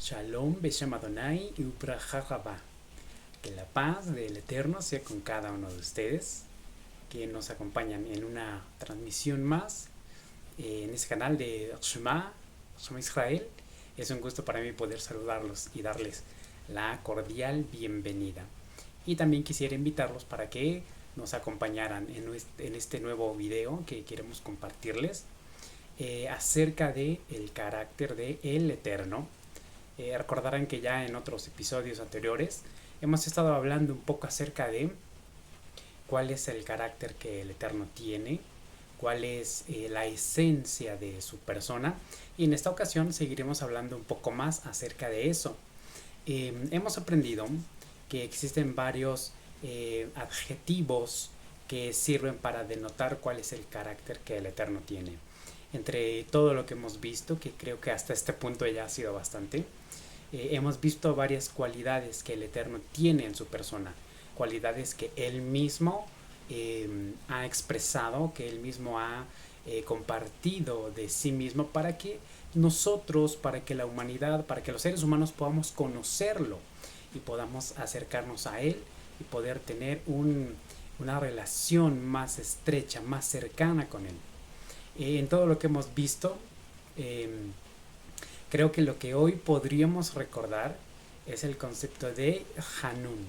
Shalom Beshem Adonai y Ubraja Rabá. Que la paz del Eterno sea con cada uno de ustedes que nos acompañan en una transmisión más en este canal de Shema Israel. Es un gusto para mí poder saludarlos y darles la cordial bienvenida. Y también quisiera invitarlos para que nos acompañaran en este nuevo video que queremos compartirles acerca de el carácter de el Eterno. Recordarán que ya en otros episodios anteriores hemos estado hablando un poco acerca de cuál es el carácter que el Eterno tiene, cuál es la esencia de su persona, y en esta ocasión seguiremos hablando un poco más acerca de eso. Hemos aprendido que existen varios adjetivos que sirven para denotar cuál es el carácter que el Eterno tiene. Entre todo lo que hemos visto, que creo que hasta este punto ya ha sido bastante, hemos visto varias cualidades que el Eterno tiene en su persona, cualidades que Él mismo ha expresado, que Él mismo ha compartido de sí mismo para que nosotros, para que la humanidad, para que los seres humanos podamos conocerlo y podamos acercarnos a Él y poder tener una relación más estrecha, más cercana con Él. En todo lo que hemos visto, creo que lo que hoy podríamos recordar es el concepto de Hanun.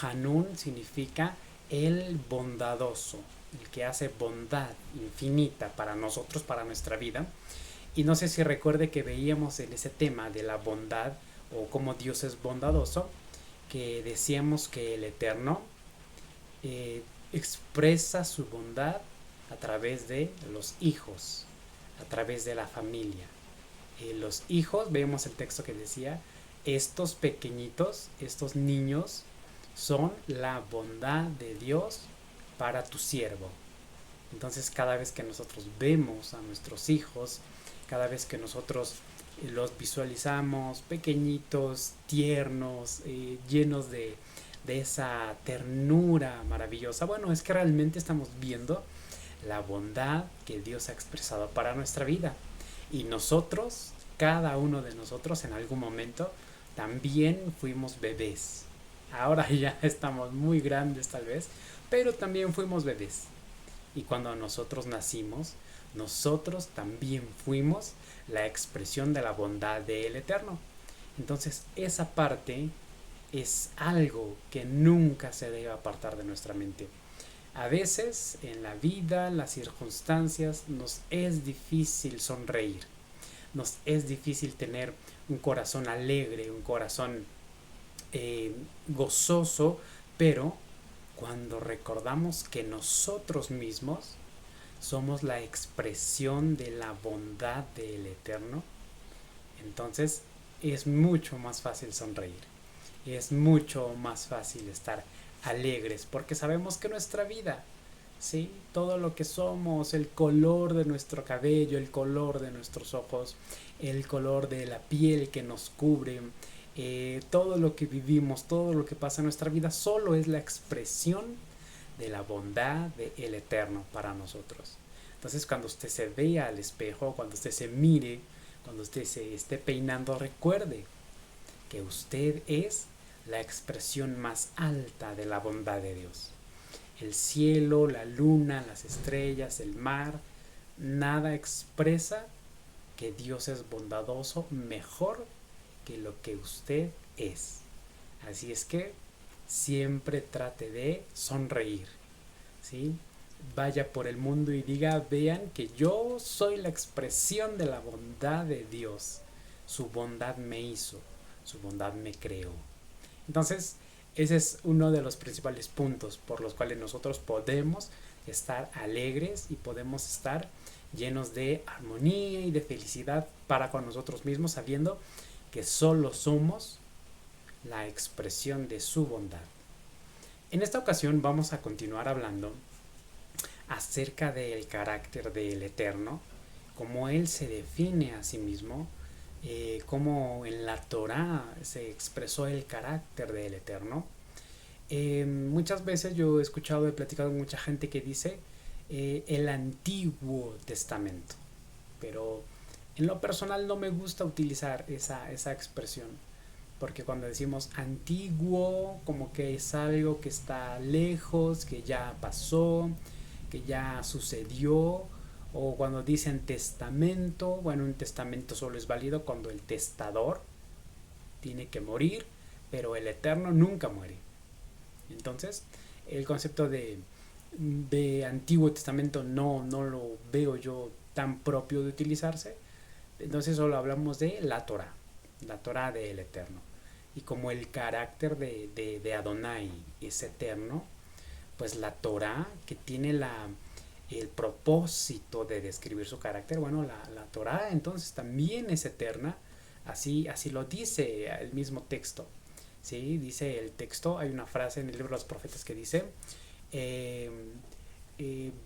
Hanun significa el bondadoso, el que hace bondad infinita para nosotros, para nuestra vida. Y no sé si recuerde que veíamos en ese tema de la bondad o cómo Dios es bondadoso, que decíamos que el Eterno expresa su bondad a través de los hijos, a través de la familia. Los hijos, vemos el texto que decía, estos pequeñitos, estos niños, son la bondad de Dios para tu siervo. Entonces cada vez que nosotros vemos a nuestros hijos, cada vez que nosotros los visualizamos pequeñitos, tiernos, llenos de esa ternura maravillosa, bueno, es que realmente estamos viendo la bondad que Dios ha expresado para nuestra vida. Y nosotros, cada uno de nosotros en algún momento, también fuimos bebés. Ahora ya estamos muy grandes tal vez, pero también fuimos bebés. Y cuando nosotros nacimos, nosotros también fuimos la expresión de la bondad del Eterno. Entonces esa parte es algo que nunca se debe apartar de nuestra mente. A veces en la vida, las circunstancias, nos es difícil sonreír, nos es difícil tener un corazón alegre, un corazón gozoso, pero cuando recordamos que nosotros mismos somos la expresión de la bondad del Eterno, entonces es mucho más fácil sonreír, es mucho más fácil estar alegres, porque sabemos que nuestra vida, ¿sí? Todo lo que somos, el color de nuestro cabello, el color de nuestros ojos, el color de la piel que nos cubre, todo lo que vivimos, todo lo que pasa en nuestra vida, solo es la expresión de la bondad del Eterno para nosotros. Entonces cuando usted se vea al espejo, cuando usted se mire, cuando usted se esté peinando, recuerde que usted es la expresión más alta de la bondad de Dios. El cielo, la luna, las estrellas, el mar, nada expresa que Dios es bondadoso mejor que lo que usted es. Así es que siempre trate de sonreír, ¿sí? Vaya por el mundo y diga, vean que yo soy la expresión de la bondad de Dios. Su bondad me hizo, su bondad me creó. Entonces, ese es uno de los principales puntos por los cuales nosotros podemos estar alegres y podemos estar llenos de armonía y de felicidad para con nosotros mismos, sabiendo que solo somos la expresión de su bondad. En esta ocasión vamos a continuar hablando acerca del carácter del Eterno, cómo Él se define a sí mismo, cómo en la Torá se expresó el carácter del Eterno. Muchas veces yo he escuchado, he platicado con mucha gente que dice el Antiguo Testamento, pero En lo personal no me gusta utilizar esa expresión, porque cuando decimos antiguo, como que es algo que está lejos, que ya pasó, que ya sucedió, o cuando dicen testamento, bueno, un testamento solo es válido cuando el testador tiene que morir, pero el eterno nunca muere. Entonces, el concepto de Antiguo Testamento no lo veo yo tan propio de utilizarse. Entonces solo hablamos de la Torah del Eterno. Y como el carácter de Adonai es eterno, pues la Torah, que tiene el propósito de describir su carácter, bueno, la Torah entonces también es eterna, así lo dice el mismo texto. ¿Sí? Dice el texto, hay una frase en el libro de los profetas que dice, eh,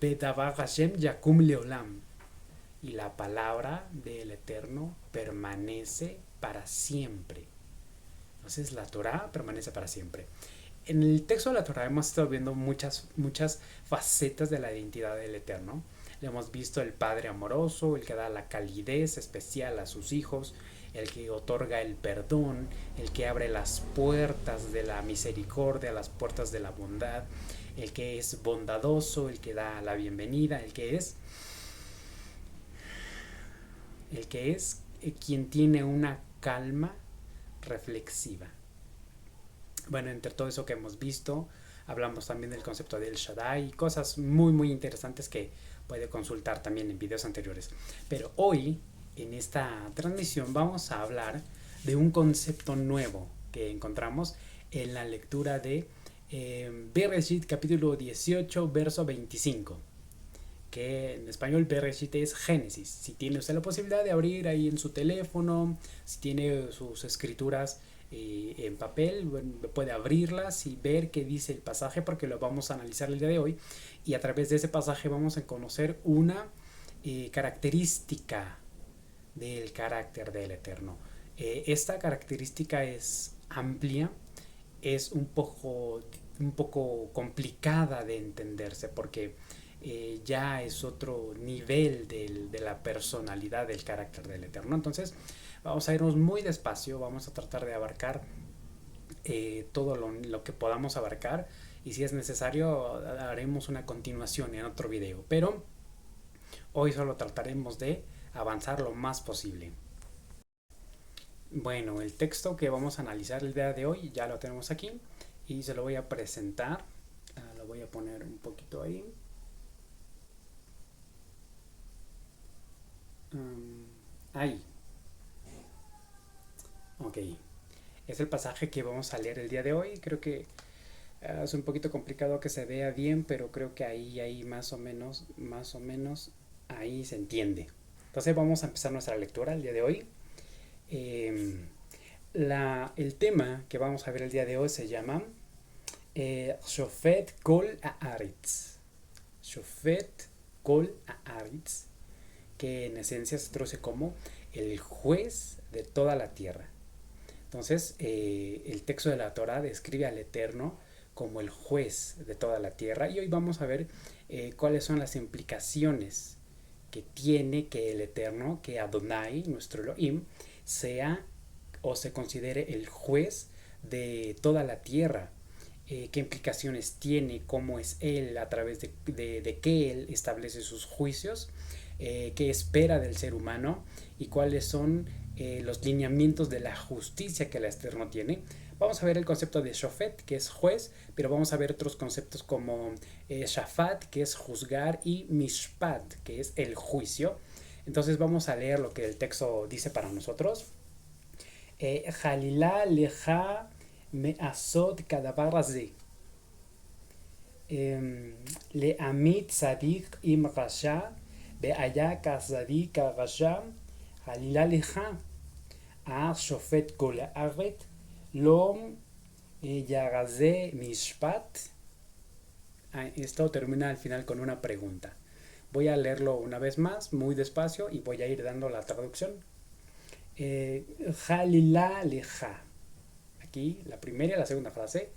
Bedavar Hashem Yakum Leolam, y la palabra del Eterno permanece para siempre. Entonces la Torah permanece para siempre. En el texto de la Torah hemos estado viendo muchas facetas de la identidad del Eterno. Le hemos visto el Padre amoroso, el que da la calidez especial a sus hijos, el que otorga el perdón, el que abre las puertas de la misericordia, las puertas de la bondad, el que es bondadoso, el que da la bienvenida, el que es quien tiene una calma reflexiva. Bueno, entre todo eso que hemos visto, hablamos también del concepto del Shaddai y cosas muy interesantes que puede consultar también en videos anteriores. Pero hoy, en esta transmisión, vamos a hablar de un concepto nuevo que encontramos en la lectura de Bereshit capítulo 18, verso 25, que en español Bereshit es Génesis. Si tiene usted la posibilidad de abrir ahí en su teléfono, si tiene sus escrituras en papel, bueno, puede abrirlas y ver qué dice el pasaje, porque lo vamos a analizar el día de hoy, y a través de ese pasaje vamos a conocer una característica del carácter del Eterno. Esta característica es amplia, es un poco complicada de entenderse, porque ya es otro nivel de la personalidad del carácter del Eterno. Entonces vamos a irnos muy despacio, vamos a tratar de abarcar todo lo que podamos abarcar, y si es necesario haremos una continuación en otro video, pero hoy solo trataremos de avanzar lo más posible. Bueno, el texto que vamos a analizar el día de hoy ya lo tenemos aquí y se lo voy a presentar. Lo voy a poner un poquito ahí. Ahí. Ok. Es el pasaje que vamos a leer el día de hoy. Creo que es un poquito complicado que se vea bien, pero creo que ahí más o menos, ahí se entiende. Entonces vamos a empezar nuestra lectura el día de hoy. Eh, el tema que vamos a ver el día de hoy se llama Shofet Kol Haaretz. Shofet Kol Haaretz, que en esencia se traduce como el juez de toda la tierra. Entonces, el texto de la Torah describe al Eterno como el juez de toda la tierra, y hoy vamos a ver cuáles son las implicaciones que tiene que el Eterno, que Adonai, nuestro Elohim, sea o se considere el juez de toda la tierra. Qué implicaciones tiene, cómo es Él, a través de qué Él establece sus juicios, qué espera del ser humano y cuáles son los lineamientos de la justicia que el Eterno tiene. Vamos a ver el concepto de Shofet, que es juez, pero vamos a ver otros conceptos como Shafat, que es juzgar, y Mishpat, que es el juicio. Entonces vamos a leer lo que el texto dice para nosotros. Jalilá leja me'asot kadavar hazeh. לעמית צדיק עם רשע, והיה כצדיק כרשע, חלילה לך, השופט כל הארץ, לא ירזה משפט. Esto termina al final con una pregunta. Voy a leerlo una vez más, muy despacio, y voy a ir dando la traducción. Jalilá leja. Aquí la primera y la segunda frase.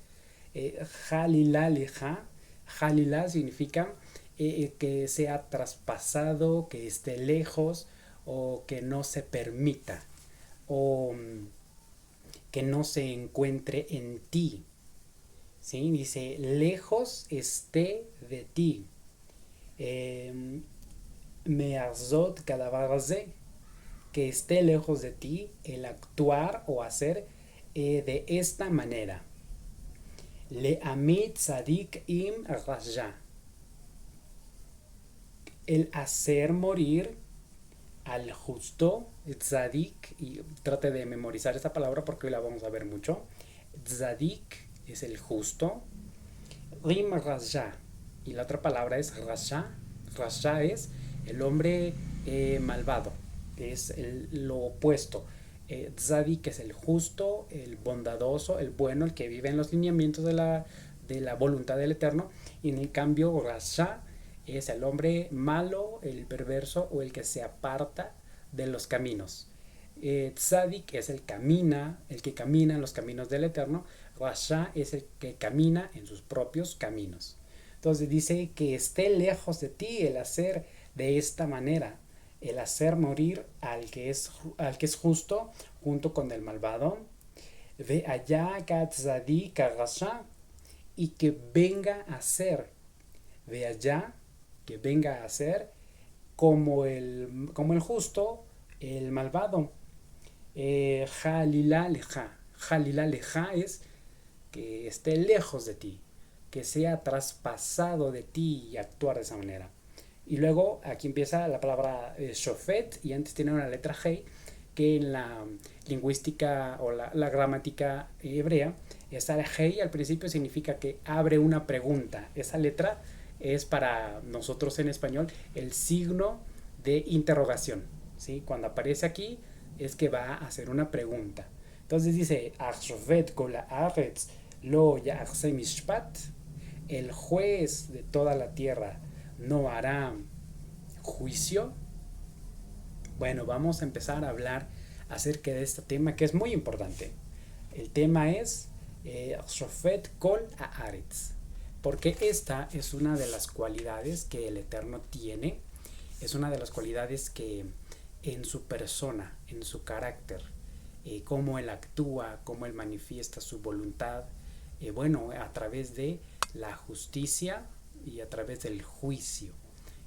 Jalilá leja. Jalilá significa que sea traspasado, que esté lejos, o que no se permita, o que no se encuentre en ti. ¿Sí? Dice, lejos esté de ti. Me azot cadabarazé, que esté lejos de ti el actuar o hacer de esta manera. Le amit tzadik im rasha, el hacer morir al justo, tzadik, y trate de memorizar esta palabra porque hoy la vamos a ver mucho. Tzadik es el justo, rim rasha, y la otra palabra es rasha. Rasha es el hombre malvado, es lo opuesto. Tzadik es el justo, el bondadoso, el bueno, el que vive en los lineamientos de la voluntad del Eterno. Y en el cambio, Rasha es el hombre malo, el perverso o el que se aparta de los caminos. Tzadik es el que camina en los caminos del Eterno. Rasha es el que camina en sus propios caminos. Entonces dice que esté lejos de ti el hacer de esta manera, el hacer morir al que es justo junto con el malvado. Ve allá Gatzadik Rasha, y que venga a ser, ve allá, que venga a ser como el justo, el malvado. Jalila leja. Jalila leja es que esté lejos de ti, que sea traspasado de ti y actuar de esa manera. Y luego aquí empieza la palabra shofet y antes tiene una letra G que en la lingüística o la gramática hebrea, esa G al principio significa que abre una pregunta. Esa letra es para nosotros en español el signo de interrogación. ¿Sí? Cuando aparece aquí es que va a hacer una pregunta. Entonces dice, lo mishpat, el juez de toda la tierra no hará juicio. Bueno, vamos a empezar a hablar acerca de este tema que es muy importante. El tema es Shofet Kol Haaretz, porque esta es una de las cualidades que el Eterno tiene, es una de las cualidades que en su persona, en su carácter, cómo él actúa, cómo él manifiesta su voluntad, bueno, a través de la justicia y a través del juicio.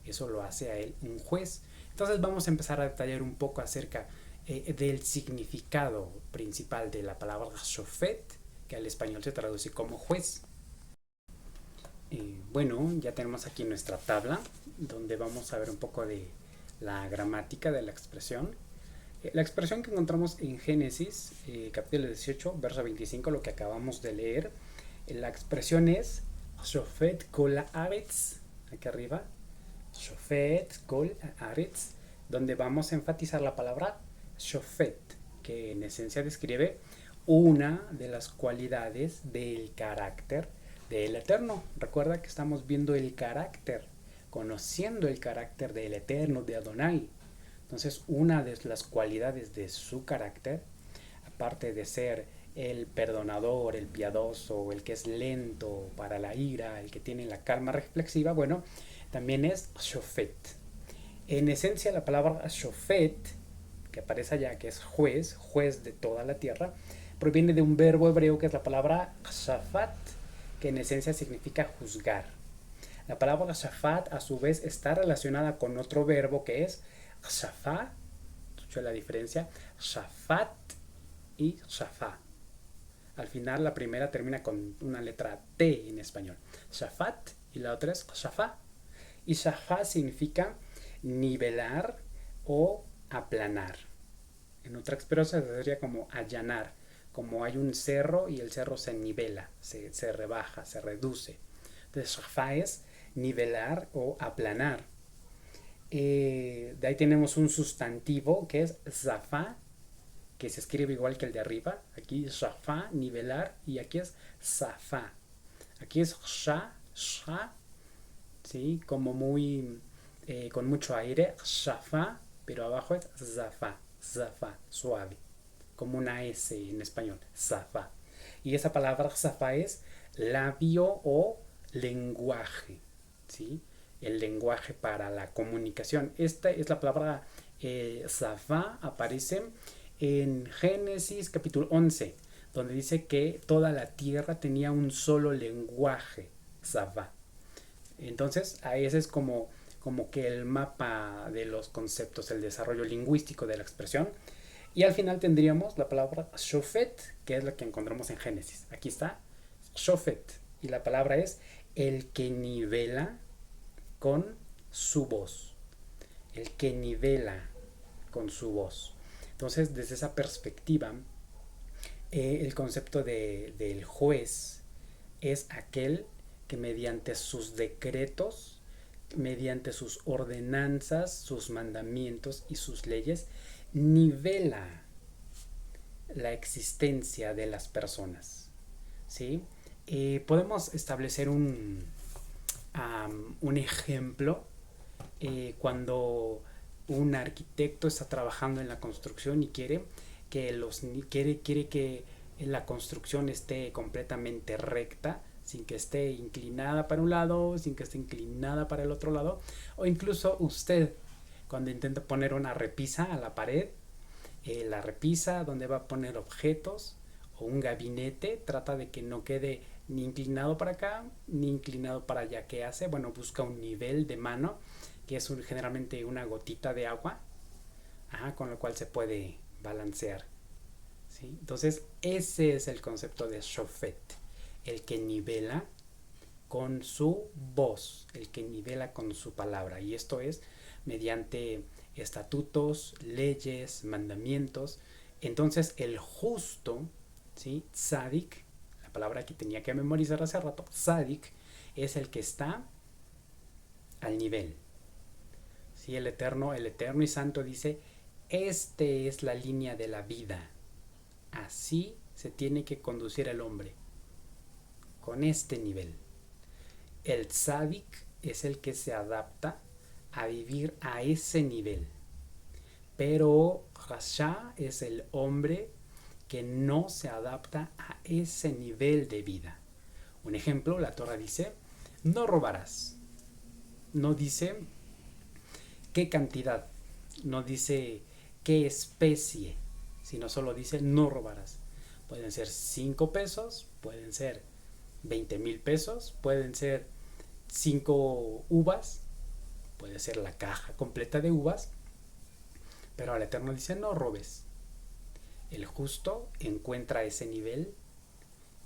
Eso lo hace a él un juez. Entonces vamos a empezar a detallar un poco acerca del significado principal de la palabra shofet, que al español se traduce como juez. Bueno, ya tenemos aquí nuestra tabla, donde vamos a ver un poco de la gramática de la expresión. La expresión que encontramos en Génesis, capítulo 18, verso 25, lo que acabamos de leer, la expresión es Shofet Kol Haaretz, aquí arriba, Shofet Kol Haaretz, donde vamos a enfatizar la palabra Shofet, que en esencia describe una de las cualidades del carácter del Eterno. Recuerda que estamos viendo el carácter, conociendo el carácter del Eterno, de Adonai. Entonces, una de las cualidades de su carácter, aparte de ser el perdonador, el piadoso, el que es lento para la ira, el que tiene la calma reflexiva, bueno, también es Shofet. En esencia, la palabra Shofet, que aparece allá, que es juez, juez de toda la tierra, proviene de un verbo hebreo que es la palabra shafat, que en esencia significa juzgar. La palabra shafat, a su vez, está relacionada con otro verbo que es shafá, escucho la diferencia, shafat y shafá. Al final la primera termina con una letra T en español, shafat, y la otra es shafá. Y shafá significa nivelar o aplanar. En otra expresión sería como allanar, como hay un cerro y el cerro se nivela, se rebaja, se reduce. Entonces shafá es nivelar o aplanar. De ahí tenemos un sustantivo que es zafá, que se escribe igual que el de arriba. Aquí shafá, nivelar, y aquí es zafá. Aquí es sha, ¿sí? Como muy con mucho aire, shafá, pero abajo es zafá, zafá, suave, como una S en español, zafá. Y esa palabra zafá es labio o lenguaje, ¿sí? El lenguaje para la comunicación. Esta es la palabra Safá aparece en Génesis capítulo 11, donde dice que toda la tierra tenía un solo lenguaje, Safá. Entonces, a ese es como que el mapa de los conceptos, el desarrollo lingüístico de la expresión. Y al final tendríamos la palabra shofet, que es la que encontramos en Génesis. Aquí está, shofet. Y la palabra es el que nivela con su voz. El que nivela con su voz. Entonces, desde esa perspectiva, el concepto del juez es aquel que mediante sus decretos, mediante sus ordenanzas, sus mandamientos y sus leyes, nivela la existencia de las personas. ¿Sí? Podemos establecer un ejemplo cuando un arquitecto está trabajando en la construcción y quiere que la construcción esté completamente recta, sin que esté inclinada para un lado, sin que esté inclinada para el otro lado, o incluso usted cuando intenta poner una repisa a la pared, la repisa donde va a poner objetos o un gabinete, trata de que no quede ni inclinado para acá ni inclinado para allá. ¿Qué hace? Bueno, busca un nivel de mano, que es generalmente una gotita de agua, con lo cual se puede balancear. ¿Sí? Entonces, ese es el concepto de shofet, el que nivela con su voz, el que nivela con su palabra. Y esto es mediante estatutos, leyes, mandamientos. Entonces, el justo, ¿sí? Tzadik, la palabra que tenía que memorizar hace rato, tzadik, es el que está al nivel. ¿Sí? El eterno y santo dice, este es la línea de la vida. Así se tiene que conducir el hombre, con este nivel. El tzadik es el que se adapta a vivir a ese nivel. Pero Rasha es el hombre que no se adapta a ese nivel de vida. Un ejemplo, la Torah dice, no robarás. No dice qué cantidad, no dice qué especie, sino solo dice no robarás. Pueden ser 5 pesos, pueden ser 20,000 pesos, pueden ser 5 uvas, puede ser la caja completa de uvas, pero el Eterno dice no robes. El justo encuentra ese nivel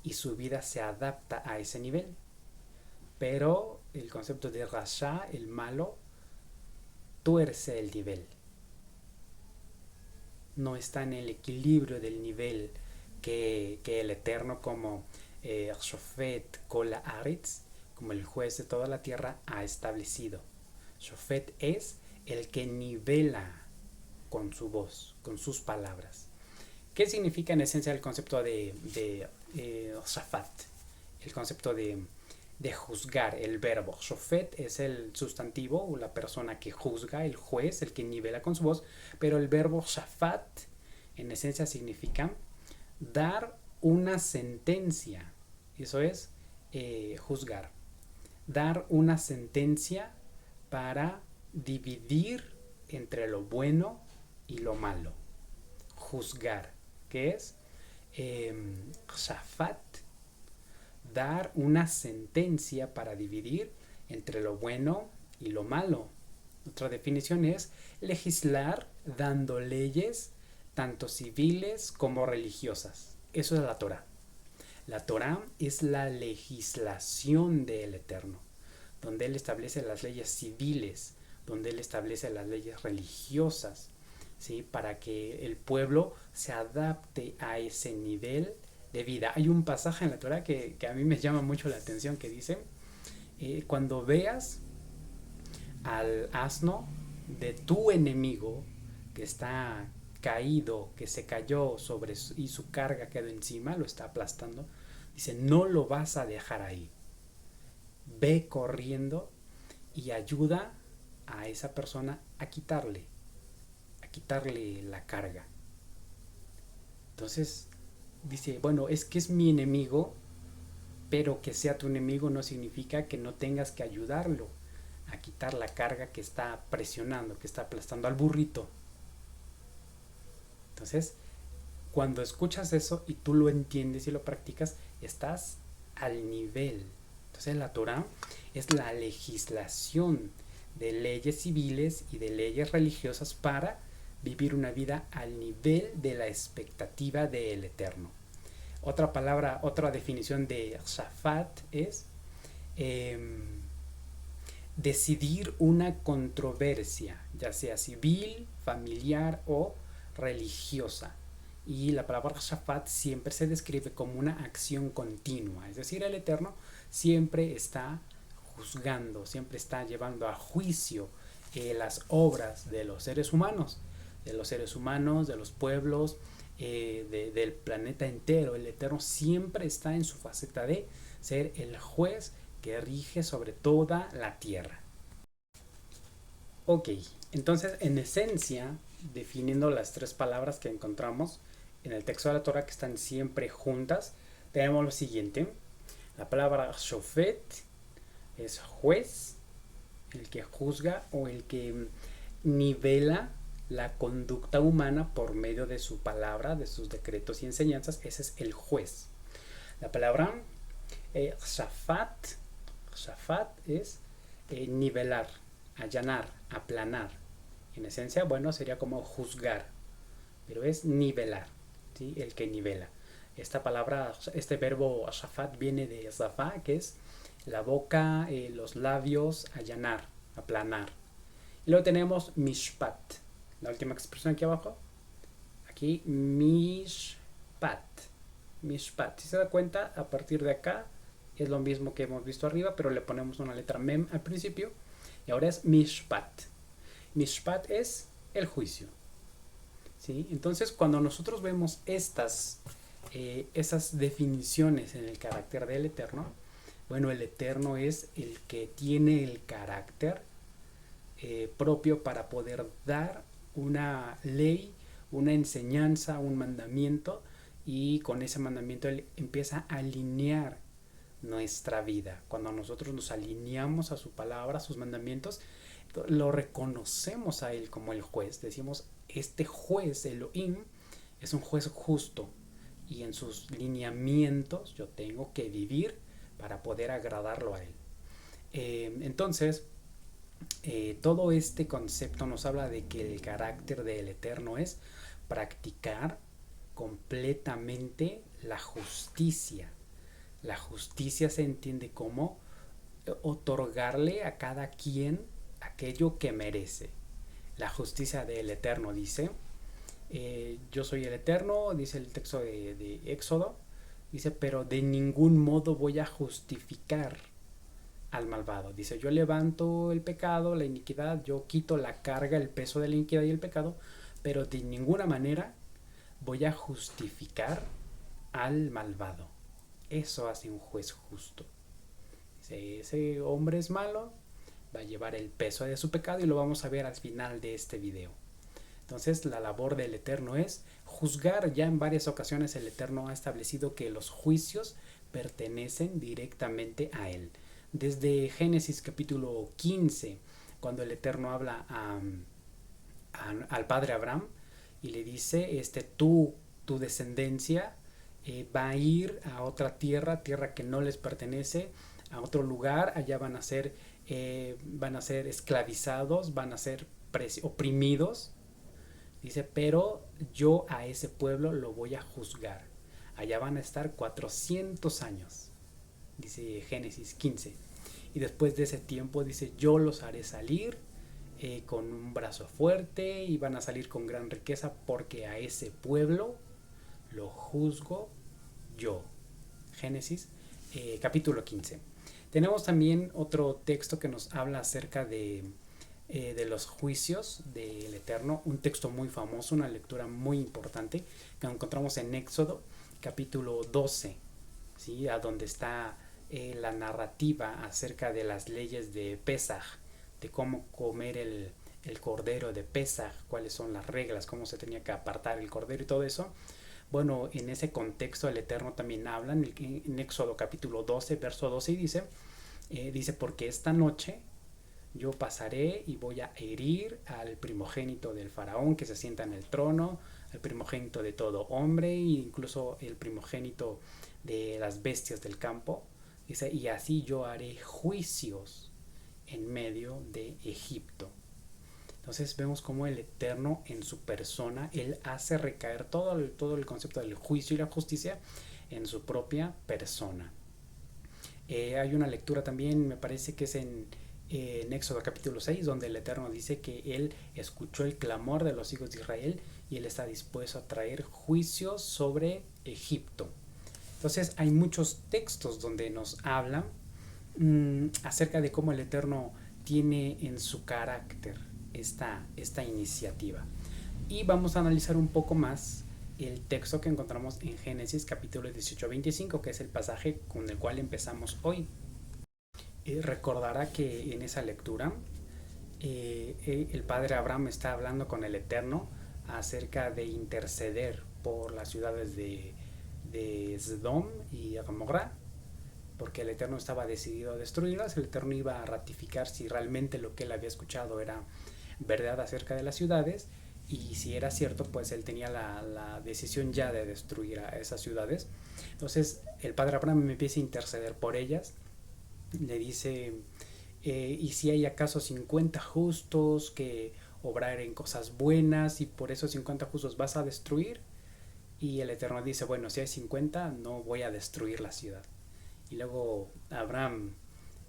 y su vida se adapta a ese nivel. Pero el concepto de Rasha, el malo, tuerce el nivel. No está en el equilibrio del nivel que el Eterno como Shofet Kol Haaretz, como el juez de toda la tierra, ha establecido. Shofet es el que nivela con su voz, con sus palabras. ¿Qué significa en esencia el concepto de Shafat? El concepto de juzgar, el verbo. Shofet es el sustantivo o la persona que juzga, el juez, el que nivela con su voz, pero el verbo Shafat en esencia significa dar una sentencia. Eso es juzgar. Dar una sentencia para dividir entre lo bueno y lo malo. Juzgar, que es Shafat, dar una sentencia para dividir entre lo bueno y lo malo. Otra definición es legislar dando leyes tanto civiles como religiosas. Eso es la Torah. La Torah es la legislación del Eterno, donde Él establece las leyes civiles, donde Él establece las leyes religiosas, ¿sí? Para que el pueblo se adapte a ese nivel de vida. Hay un pasaje en la Torah que a mí me llama mucho la atención que dice, cuando veas al asno de tu enemigo que está caído, que se cayó sobre y su carga quedó encima, lo está aplastando, dice, no lo vas a dejar ahí. Ve corriendo y ayuda a esa persona a quitarle la carga. Entonces dice, bueno, es que es mi enemigo, pero que sea tu enemigo no significa que no tengas que ayudarlo a quitar la carga que está presionando, que está aplastando al burrito. Entonces, cuando escuchas eso y tú lo entiendes y lo practicas, estás al nivel. Entonces la Torah es la legislación de leyes civiles y de leyes religiosas para vivir una vida al nivel de la expectativa del Eterno. Otra palabra, otra definición de Shafat es decidir una controversia, ya sea civil, familiar o religiosa. Y la palabra Shafat siempre se describe como una acción continua, es decir, el Eterno siempre está juzgando, siempre está llevando a juicio las obras de los seres humanos, de los pueblos, del planeta entero. El Eterno siempre está en su faceta de ser el juez que rige sobre toda la tierra. Ok, entonces en esencia, definiendo las tres palabras que encontramos en el texto de la Torah que están siempre juntas, tenemos lo siguiente. La palabra shofet es juez, el que juzga o el que nivela la conducta humana por medio de su palabra, de sus decretos y enseñanzas. Ese es el juez. La palabra shafat es nivelar, allanar, aplanar. En esencia, bueno, sería como juzgar, pero es nivelar, ¿sí? El que nivela. Esta palabra, este verbo shafat viene de zafá, que es la boca, los labios, allanar, aplanar. Y luego tenemos mishpat, la última expresión aquí abajo. Aquí, mishpat. Mishpat. Si se da cuenta, a partir de acá es lo mismo que hemos visto arriba, pero le ponemos una letra mem al principio. Y ahora es mishpat. Mishpat es el juicio. ¿Sí? Entonces, cuando nosotros vemos esas definiciones en el carácter del Eterno, bueno, el Eterno es el que tiene el carácter propio para poder dar una ley, una enseñanza, un mandamiento, y con ese mandamiento Él empieza a alinear nuestra vida. Cuando nosotros nos alineamos a su palabra, a sus mandamientos, lo reconocemos a Él como el juez. Decimos, este juez, Elohim, es un juez justo y en sus lineamientos yo tengo que vivir para poder agradarlo a Él. Entonces, todo este concepto nos habla de que el carácter del Eterno es practicar completamente la justicia. La justicia se entiende como otorgarle a cada quien aquello que merece. La justicia del Eterno dice, yo soy el Eterno, dice el texto de Éxodo, dice, pero de ningún modo voy a justificar al malvado. Dice, yo levanto el pecado, la iniquidad, yo quito la carga, el peso de la iniquidad y el pecado, pero de ninguna manera voy a justificar al malvado. Eso hace un juez justo. Dice, ese hombre es malo, va a llevar el peso de su pecado y lo vamos a ver al final de este video. Entonces la labor del Eterno es juzgar. Ya en varias ocasiones el Eterno ha establecido que los juicios pertenecen directamente a Él. Desde Génesis capítulo 15, cuando el Eterno habla al padre Abraham y le dice, tu descendencia va a ir a otra tierra que no les pertenece, a otro lugar, allá van a ser esclavizados, van a ser oprimidos. Dice, pero yo a ese pueblo lo voy a juzgar. Allá van a estar 400 años. Dice Génesis 15. Y después de ese tiempo dice, yo los haré salir con un brazo fuerte y van a salir con gran riqueza porque a ese pueblo lo juzgo yo. Génesis capítulo 15. Tenemos también otro texto que nos habla acerca de los juicios del Eterno, un texto muy famoso, una lectura muy importante que encontramos en Éxodo capítulo 12, ¿sí? A donde está la narrativa acerca de las leyes de Pesaj, de cómo comer el cordero de Pesaj, cuáles son las reglas, cómo se tenía que apartar el cordero y todo eso. Bueno, en ese contexto el Eterno también habla en Éxodo capítulo 12, verso 12, y dice, porque esta noche yo pasaré y voy a herir al primogénito del faraón que se sienta en el trono, el primogénito de todo hombre, e incluso el primogénito de las bestias del campo. Dice, y así yo haré juicios en medio de Egipto. Entonces vemos cómo el Eterno en su persona, Él hace recaer todo el concepto del juicio y la justicia en su propia persona. Hay una lectura también, me parece que es en Éxodo capítulo 6, donde el Eterno dice que Él escuchó el clamor de los hijos de Israel y Él está dispuesto a traer juicios sobre Egipto. Entonces hay muchos textos donde nos hablan acerca de cómo el Eterno tiene en su carácter esta iniciativa. Y vamos a analizar un poco más el texto que encontramos en Génesis capítulo 18-25, que es el pasaje con el cual empezamos hoy. Recordará que en esa lectura el padre Abraham está hablando con el Eterno acerca de interceder por las ciudades de Sodom y Gomorra, porque el Eterno estaba decidido a destruirlas. El Eterno iba a ratificar si realmente lo que él había escuchado era verdad acerca de las ciudades, y si era cierto, pues él tenía la decisión ya de destruir a esas ciudades. Entonces el padre Abraham empieza a interceder por ellas, le dice, ¿y si hay acaso 50 justos que obraren cosas buenas y por esos 50 justos vas a destruir? Y el Eterno dice, bueno, si hay 50 no voy a destruir la ciudad. Y luego Abraham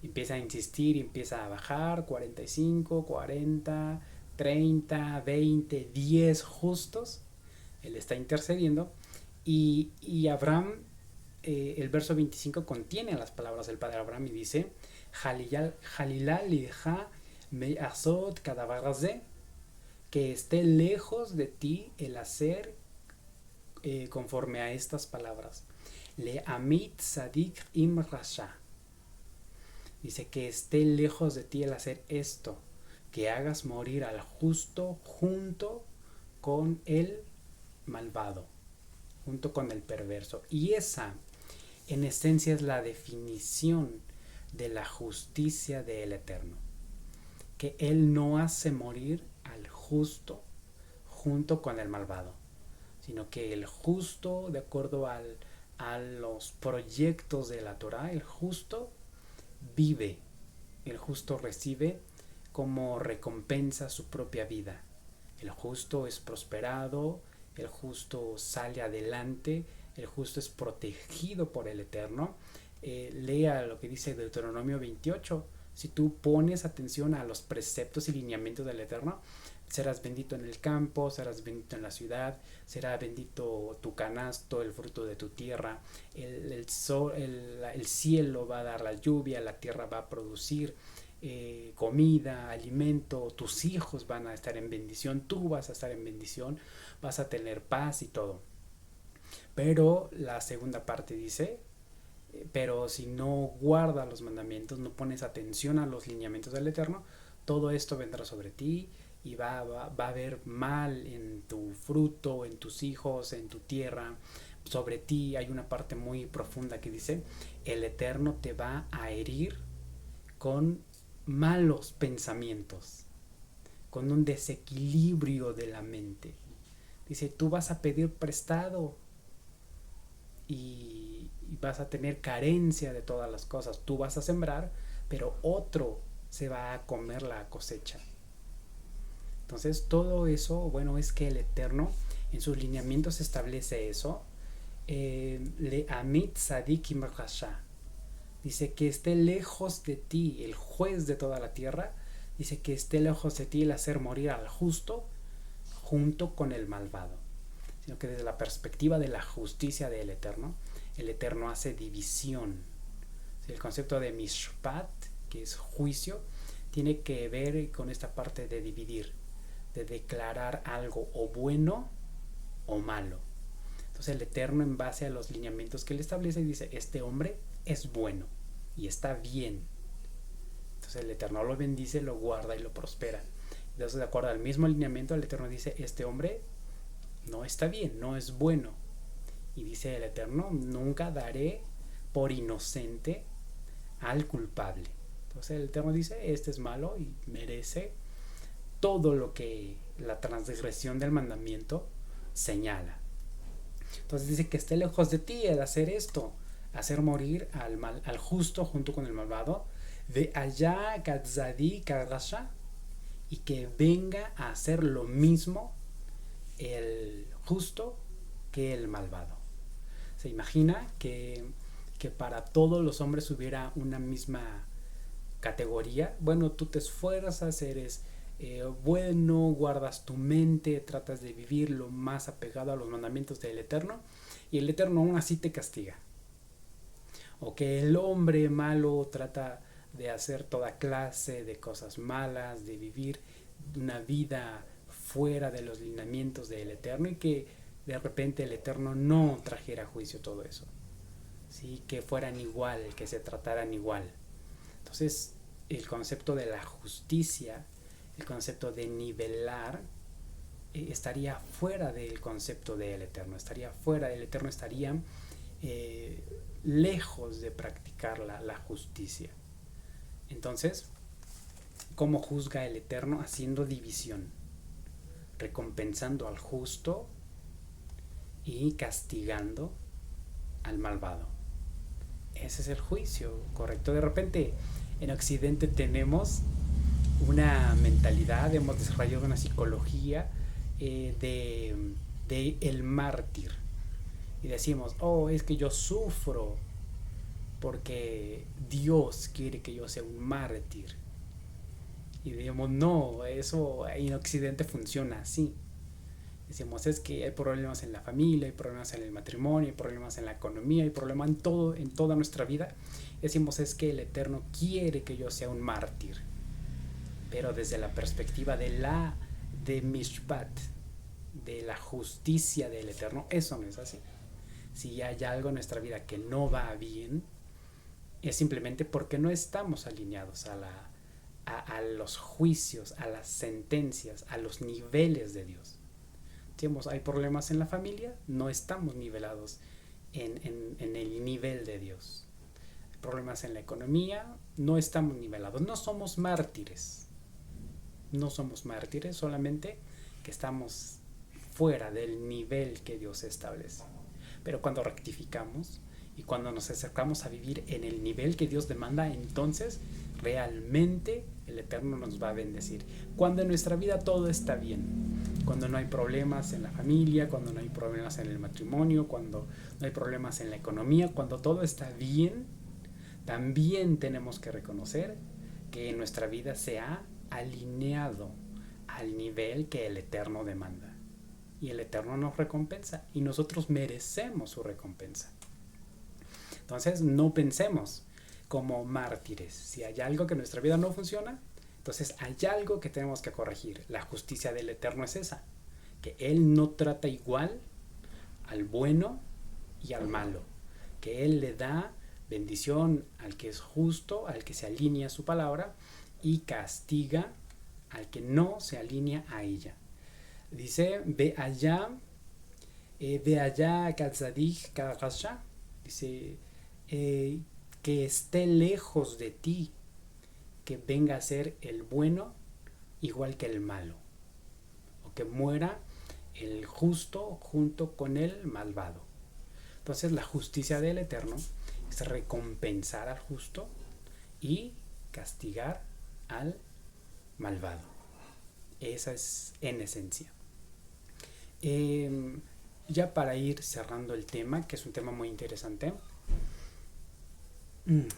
empieza a insistir, empieza a bajar, 45, 40, 30, 20, 10 justos. Él está intercediendo. Y Abraham, el verso 25 contiene las palabras del padre Abraham y dice, Jalilá liha me azot kadabarazé, que esté lejos de ti el hacer conforme a estas palabras. Le amit sadik im rasha. Dice que esté lejos de ti el hacer esto, que hagas morir al justo junto con el malvado, junto con el perverso. Y esa, en esencia, es la definición de la justicia del Eterno, que Él no hace morir al justo junto con el malvado, sino que el justo, de acuerdo a los proyectos de la Torah, el justo vive, el justo recibe como recompensa su propia vida. El justo es prosperado, el justo sale adelante, el justo es protegido por el Eterno. Lea lo que dice Deuteronomio 28. Si tú pones atención a los preceptos y lineamientos del Eterno, serás bendito en el campo, serás bendito en la ciudad, será bendito tu canasto, el fruto de tu tierra, el cielo va a dar la lluvia, la tierra va a producir comida, alimento, tus hijos van a estar en bendición, tú vas a estar en bendición, vas a tener paz y todo. Pero la segunda parte dice, pero si no guardas los mandamientos, no pones atención a los lineamientos del Eterno, todo esto vendrá sobre ti y va a haber mal en tu fruto, en tus hijos, en tu tierra, sobre ti. Hay una parte muy profunda que dice, el Eterno te va a herir con malos pensamientos, con un desequilibrio de la mente. Dice, tú vas a pedir prestado y vas a tener carencia de todas las cosas. Tú vas a sembrar, pero otro se va a comer la cosecha. Entonces todo eso, bueno, es que el Eterno en sus lineamientos establece eso. Le amit sadik im rasha. Dice que esté lejos de ti el juez de toda la tierra. Dice que esté lejos de ti el hacer morir al justo junto con el malvado. Sino que desde la perspectiva de la justicia del Eterno, el Eterno hace división. El concepto de mishpat, que es juicio, tiene que ver con esta parte de dividir, de declarar algo o bueno o malo. Entonces el Eterno, en base a los lineamientos que él establece, dice, este hombre es bueno y está bien. Entonces el Eterno lo bendice, lo guarda y lo prospera. Entonces, de acuerdo al mismo lineamiento, el Eterno dice, este hombre no está bien, no es bueno. Y dice el Eterno, nunca daré por inocente al culpable. Entonces el Eterno dice, este es malo y merece todo lo que la transgresión del mandamiento señala. Entonces dice que esté lejos de ti el hacer esto, hacer morir al justo junto con el malvado, de allá Gatzadi Kagasha, y que venga a hacer lo mismo el justo que el malvado. Se imagina que para todos los hombres hubiera una misma categoría. Bueno, tú te esfuerzas, eres bueno, guardas tu mente, tratas de vivir lo más apegado a los mandamientos del Eterno, y el Eterno aún así te castiga. O que el hombre malo trata de hacer toda clase de cosas malas, de vivir una vida fuera de los lineamientos del Eterno, y que de repente el Eterno no trajera a juicio todo eso, ¿sí? Que fueran igual, que se trataran igual. Entonces, el concepto de la justicia, el concepto de nivelar, estaría fuera del concepto del Eterno, estaría fuera del Eterno, estaría lejos de practicar la justicia. Entonces, ¿cómo juzga el Eterno? Haciendo división, recompensando al justo y castigando al malvado. Ese es el juicio correcto. De repente en Occidente tenemos una mentalidad, hemos desarrollado una psicología de el mártir, y decimos, oh, es que yo sufro porque Dios quiere que yo sea un mártir. Y decimos, no, eso en Occidente funciona así. Decimos, es que hay problemas en la familia, hay problemas en el matrimonio, hay problemas en la economía, hay problemas en todo, en toda nuestra vida. Decimos, es que el Eterno quiere que yo sea un mártir. Pero desde la perspectiva de Mishpat, de la justicia del Eterno, eso no es así. Si hay algo en nuestra vida que no va bien, es simplemente porque no estamos alineados a los juicios, a las sentencias, a los niveles de Dios. Digamos, hay problemas en la familia, no estamos nivelados en el nivel de Dios. Hay problemas en la economía, no estamos nivelados. No somos mártires. No somos mártires, solamente que estamos fuera del nivel que Dios establece. Pero cuando rectificamos y cuando nos acercamos a vivir en el nivel que Dios demanda, entonces realmente el Eterno nos va a bendecir. Cuando en nuestra vida todo está bien, cuando no hay problemas en la familia, cuando no hay problemas en el matrimonio, cuando no hay problemas en la economía, cuando todo está bien, también tenemos que reconocer que nuestra vida se ha alineado al nivel que el Eterno demanda. Y el Eterno nos recompensa y nosotros merecemos su recompensa. Entonces no pensemos como mártires. Si hay algo que en nuestra vida no funciona, entonces hay algo que tenemos que corregir. La justicia del Eterno es esa, que Él no trata igual al bueno y al malo, que Él le da bendición al que es justo, al que se alinea a su palabra, y castiga al que no se alinea a ella. Dice, ve allá Katzadik Kagasha, dice, que esté lejos de ti, que venga a ser el bueno igual que el malo, o que muera el justo junto con el malvado. Entonces la justicia del Eterno es recompensar al justo y castigar al malvado. Esa es en esencia. Ya para ir cerrando el tema, que es un tema muy interesante,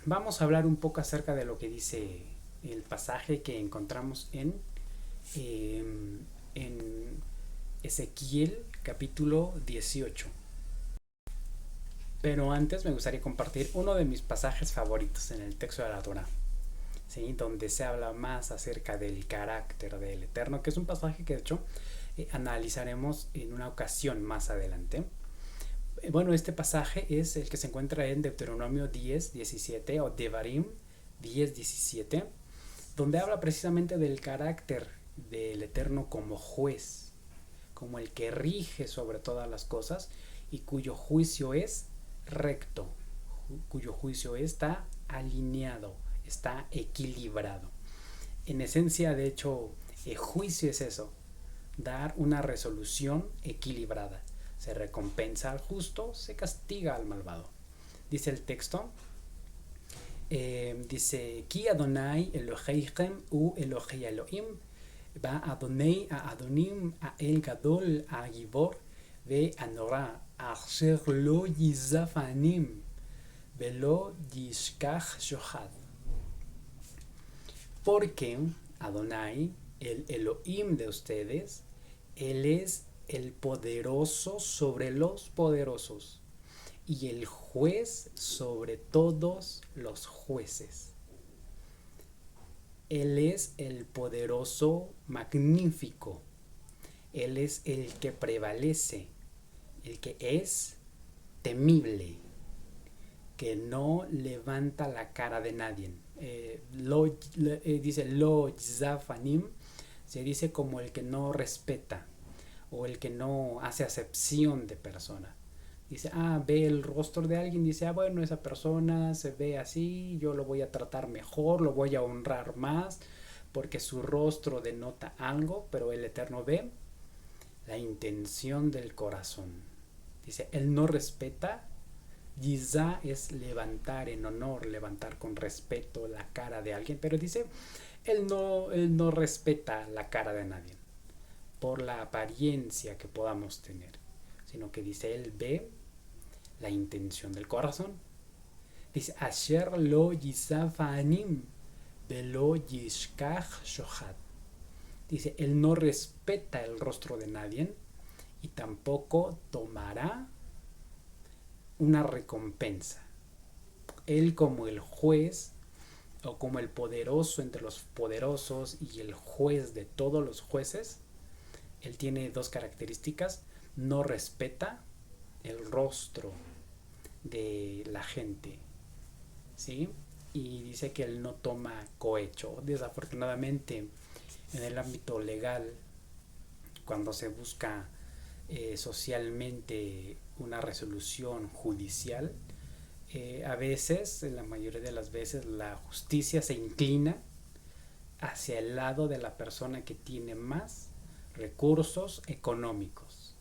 vamos a hablar un poco acerca de lo que dice el pasaje que encontramos en Ezequiel capítulo 18. Pero antes me gustaría compartir uno de mis pasajes favoritos en el texto de la Torá, ¿sí? Donde se habla más acerca del carácter del Eterno, que es un pasaje que de hecho analizaremos en una ocasión más adelante. Bueno, este pasaje es el que se encuentra en Deuteronomio 10:17 o Devarim 10:17, donde habla precisamente del carácter del Eterno como juez, como el que rige sobre todas las cosas y cuyo juicio es recto, cuyo juicio está alineado, está equilibrado. En esencia, de hecho, el juicio es eso, dar una resolución equilibrada. Se recompensa al justo, se castiga al malvado. Dice el texto, dice, Ki Adonai Eloheichem u Elohei Elohim, va Adonai a Adonim a El Gadol a Gibor, ve Anora, Asher lo Yizafanim, velo Yishkach Shohad. Porque Adonai, el Elohim de ustedes, Él es el poderoso sobre los poderosos y el juez sobre todos los jueces. Él es el poderoso magnífico. Él es el que prevalece, el que es temible, que no levanta la cara de nadie. Dice lo zafanim, se dice como el que no respeta o el que no hace acepción de persona. Dice, ve el rostro de alguien, dice, bueno, esa persona se ve así, yo lo voy a tratar mejor, lo voy a honrar más, porque su rostro denota algo, pero el Eterno ve la intención del corazón. Dice, él no respeta. Yizá es levantar en honor, levantar con respeto la cara de alguien, pero dice, él no respeta la cara de nadie por la apariencia que podamos tener, sino que dice, él ve la intención del corazón. Dice, Asher lo yizafanim velo yishkach shohat. Dice, él no respeta el rostro de nadie y tampoco tomará una recompensa. Él como el juez o como el poderoso entre los poderosos y el juez de todos los jueces, él tiene dos características: no respeta el rostro de la gente, ¿sí? Y dice que él no toma cohecho. Desafortunadamente, en el ámbito legal, cuando se busca socialmente una resolución judicial, a veces, en la mayoría de las veces, la justicia se inclina hacia el lado de la persona que tiene más recursos económicos,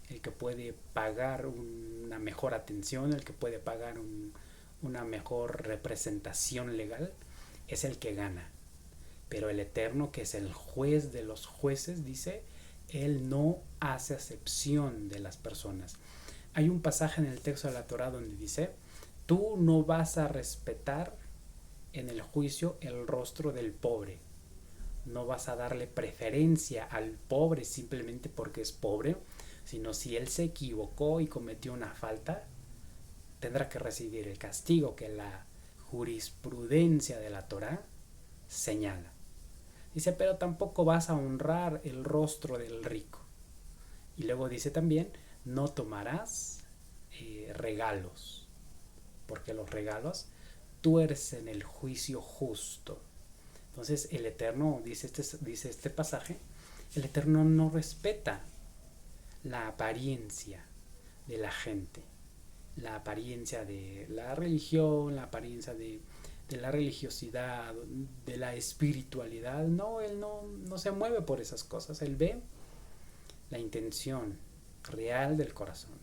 el que puede pagar una mejor atención, el que puede pagar una mejor representación legal, es el que gana. Pero el Eterno, que es el juez de los jueces, dice, él no hace acepción de las personas. Hay un pasaje en el texto de la Torá donde dice, tú no vas a respetar en el juicio el rostro del pobre. No vas a darle preferencia al pobre simplemente porque es pobre, sino si él se equivocó y cometió una falta, tendrá que recibir el castigo que la jurisprudencia de la Torá señala. Dice, pero tampoco vas a honrar el rostro del rico. Y luego dice también, no tomarás regalos, porque los regalos tuercen el juicio justo. Entonces el Eterno, dice este pasaje, el Eterno no respeta la apariencia de la gente, la apariencia de la religión, la apariencia de la religiosidad, de la espiritualidad. No, él no se mueve por esas cosas. Él ve la intención real del corazón.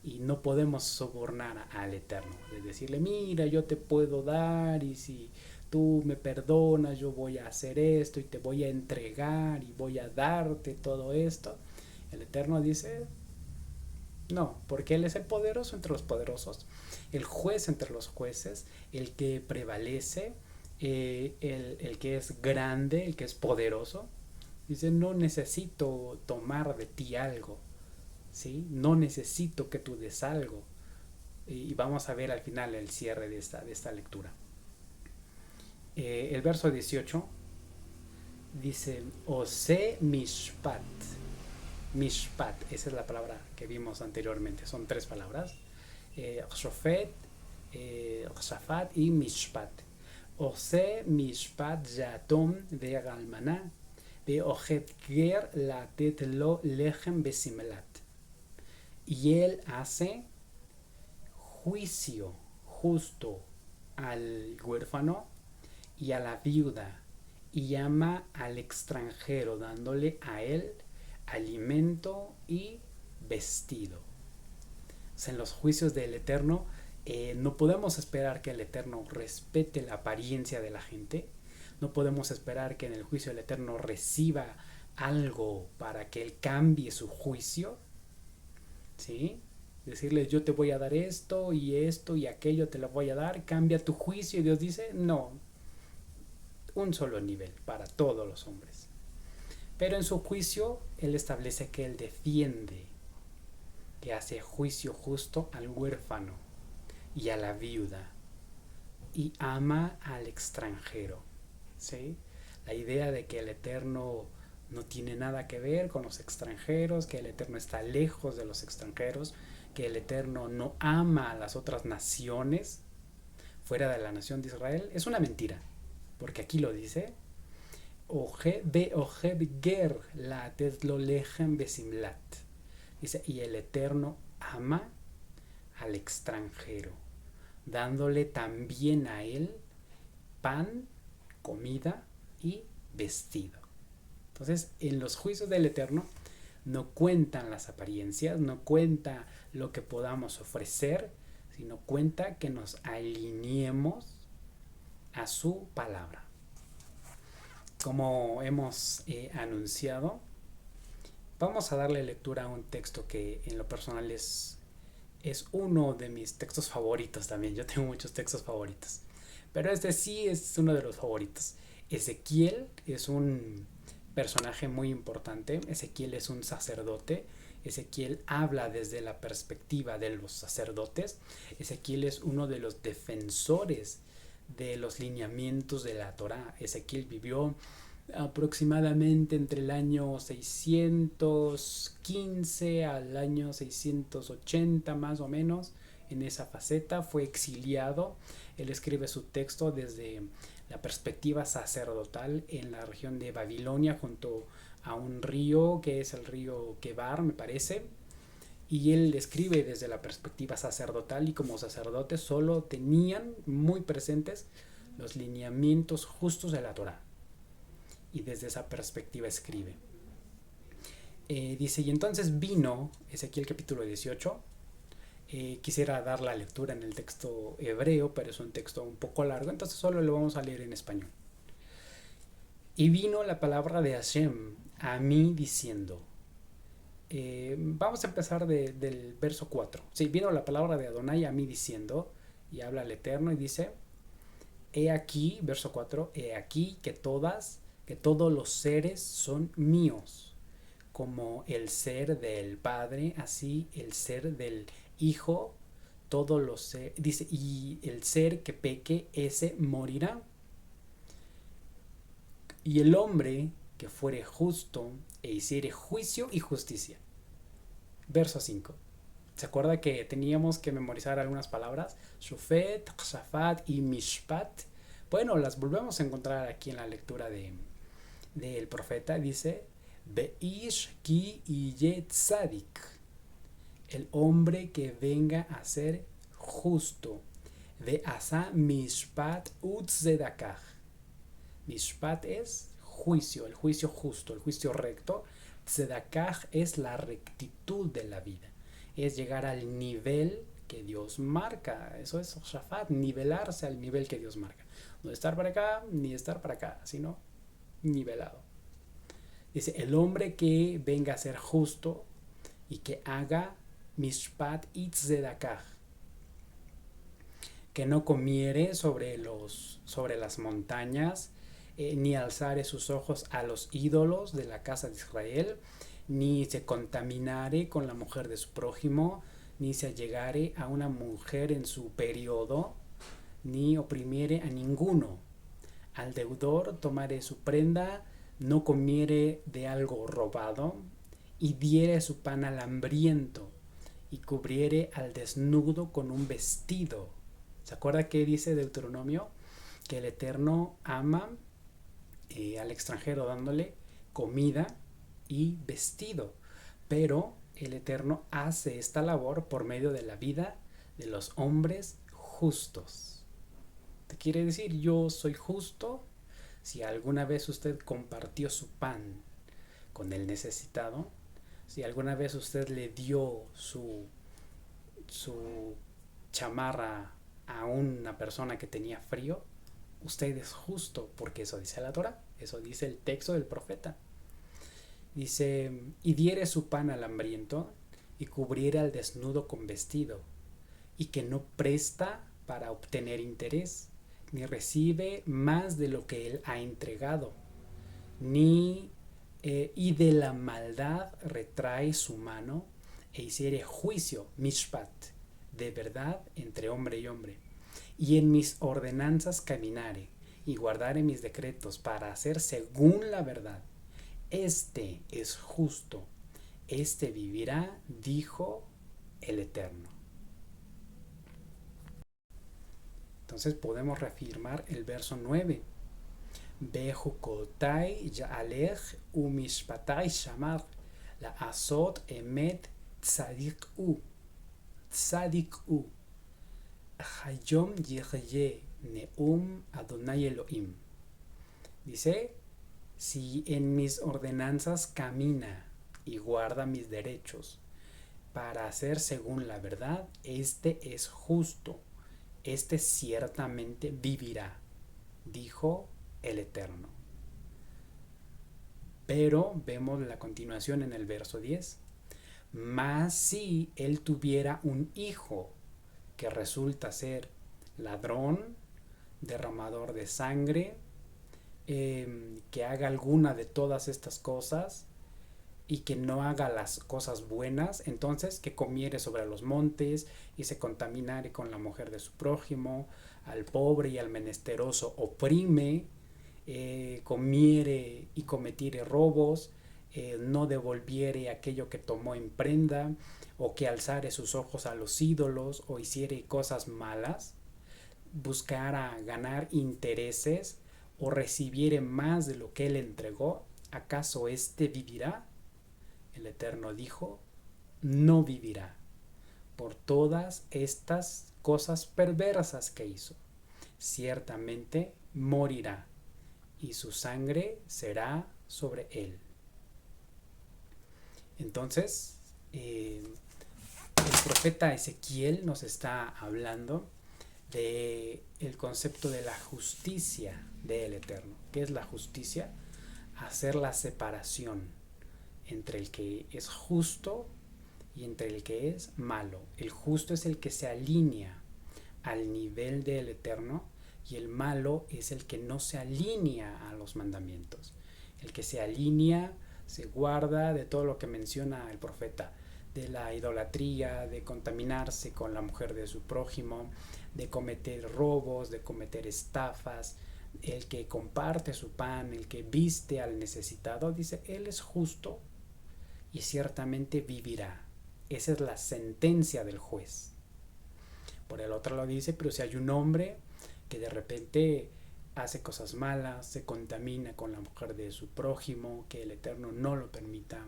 Y no podemos sobornar al Eterno, de decirle, mira, yo te puedo dar y si tú me perdonas, yo voy a hacer esto y te voy a entregar y voy a darte todo esto. El Eterno dice, no, porque Él es el poderoso entre los poderosos, el juez entre los jueces, el que prevalece, el que es grande, el que es poderoso. Dice, no necesito tomar de ti algo, ¿sí? No necesito que tú des algo. Y vamos a ver al final el cierre de esta lectura. El verso 18 dice, Ose mishpat. Mishpat, esa es la palabra que vimos anteriormente, son tres palabras, Shofet, Shafat y Mishpat. Ose mishpat yatom ve'almaná ve'ojet ger latet lo lechem besimlat. Y él hace juicio justo al huérfano y a la viuda y llama al extranjero dándole a él alimento y vestido. O sea, en los juicios del Eterno no podemos esperar que el Eterno respete la apariencia de la gente. No podemos esperar que en el juicio del Eterno reciba algo para que Él cambie su juicio. ¿Sí? Decirles, yo te voy a dar esto y aquello te lo voy a dar, cambia tu juicio. Y Dios dice, no, un solo nivel para todos los hombres. Pero en su juicio, Él establece que Él defiende, que hace juicio justo al huérfano y a la viuda y ama al extranjero. ¿Sí? La idea de que el Eterno no tiene nada que ver con los extranjeros, que el Eterno está lejos de los extranjeros, que el Eterno no ama a las otras naciones fuera de la nación de Israel, es una mentira, porque aquí lo dice, ger la besimlat. Dice, y el Eterno ama al extranjero, dándole también a él pan, comida y vestido. Entonces, en los juicios del Eterno no cuentan las apariencias, no cuenta lo que podamos ofrecer, sino cuenta que nos alineemos a su palabra. Como hemos anunciado, vamos a darle lectura a un texto que en lo personal es uno de mis textos favoritos también. Yo tengo muchos textos favoritos, pero este sí es uno de los favoritos. Ezequiel es un personaje muy importante. Ezequiel es un sacerdote. Ezequiel habla desde la perspectiva de los sacerdotes. Ezequiel es uno de los defensores de los lineamientos de la Torá. Ezequiel vivió aproximadamente entre el año 615 al año 680 más o menos. En esa faceta fue exiliado. Él escribe su texto desde la perspectiva sacerdotal en la región de Babilonia, junto a un río que es el río Quebar, me parece, y él escribe desde la perspectiva sacerdotal, y como sacerdotes solo tenían muy presentes los lineamientos justos de la Torá, y desde esa perspectiva escribe. Dice, y entonces vino, Ezequiel capítulo 18, quisiera dar la lectura en el texto hebreo, pero es un texto un poco largo, entonces solo lo vamos a leer en español. Y vino la palabra de Hashem a mí diciendo, vamos a empezar del verso 4. Sí, vino la palabra de Adonai a mí diciendo, y habla el Eterno y dice, he aquí, verso 4, he aquí que todos los seres son míos, como el ser del Padre, así el ser del Hijo, todos los seres, dice, y el ser que peque, ese morirá. Y el hombre que fuere justo e hiciere juicio y justicia. Verso 5. ¿Se acuerda que teníamos que memorizar algunas palabras? Shofet, Shafat y Mishpat. Bueno, las volvemos a encontrar aquí en la lectura del profeta. Dice, Beish ki iye tzadik. El hombre que venga a ser justo. De asa mishpat utzedakah. Mishpat es juicio, el juicio justo, el juicio recto. Tzedakah es la rectitud de la vida. Es llegar al nivel que Dios marca. Eso es Shafat, nivelarse al nivel que Dios marca. No estar para acá ni estar para acá, sino nivelado. Dice, el hombre que venga a ser justo y que haga mishpat y tzedakah, que no comiere sobre las montañas, ni alzare sus ojos a los ídolos de la casa de Israel, ni se contaminare con la mujer de su prójimo, ni se allegare a una mujer en su periodo, ni oprimiere a ninguno. Al deudor tomare su prenda, no comiere de algo robado, y diere su pan al hambriento, y cubriere al desnudo con un vestido. ¿Se acuerda qué dice Deuteronomio? Que el Eterno ama al extranjero dándole comida y vestido, pero el Eterno hace esta labor por medio de la vida de los hombres justos. ¿Te quiere decir? Yo soy justo. Si alguna vez usted compartió su pan con el necesitado, Si alguna vez usted le dio su chamarra a una persona que tenía frío, usted es justo, porque eso dice la Torah, eso dice el texto del profeta. Dice, y diere su pan al hambriento, y cubriere al desnudo con vestido, y que no presta para obtener interés, ni recibe más de lo que él ha entregado, ni y de la maldad retrae su mano, e hiciere juicio, mishpat, de verdad entre hombre y hombre, y en mis ordenanzas caminare, y guardare mis decretos para hacer según la verdad. Este es justo, este vivirá, dijo el Eterno. Entonces podemos reafirmar el verso 9. Bejukotai ya'alech umishpatai shamar la asot emet tzadik u hayom yirye neum Adonai Elohim. Dice, si en mis ordenanzas camina y guarda mis derechos para hacer según la verdad, este es justo, este ciertamente vivirá, dijo el Eterno. Pero vemos la continuación en el verso 10. Mas si él tuviera un hijo que resulta ser ladrón, derramador de sangre, que haga alguna de todas estas cosas y que no haga las cosas buenas, entonces que comiere sobre los montes y se contaminare con la mujer de su prójimo, al pobre y al menesteroso oprime, comiere y cometiere robos, no devolviere aquello que tomó en prenda, o que alzare sus ojos a los ídolos, o hiciere cosas malas, buscara ganar intereses, o recibiere más de lo que él entregó, ¿acaso éste vivirá? El Eterno dijo, no vivirá por todas estas cosas perversas que hizo. Ciertamente morirá y su sangre será sobre él. Entonces, el profeta Ezequiel nos está hablando de el concepto de la justicia del Eterno. ¿Qué es la justicia? Hacer la separación entre el que es justo y entre el que es malo. El justo es el que se alinea al nivel del Eterno, y el malo es el que no se alinea a los mandamientos. El que se alinea, se guarda de todo lo que menciona el profeta, de la idolatría, de contaminarse con la mujer de su prójimo, de cometer robos, de cometer estafas. El que comparte su pan, el que viste al necesitado, dice, él es justo y ciertamente vivirá. Esa es la sentencia del juez. Por el otro lado dice, pero si hay un hombre que de repente hace cosas malas, se contamina con la mujer de su prójimo, que el Eterno no lo permita,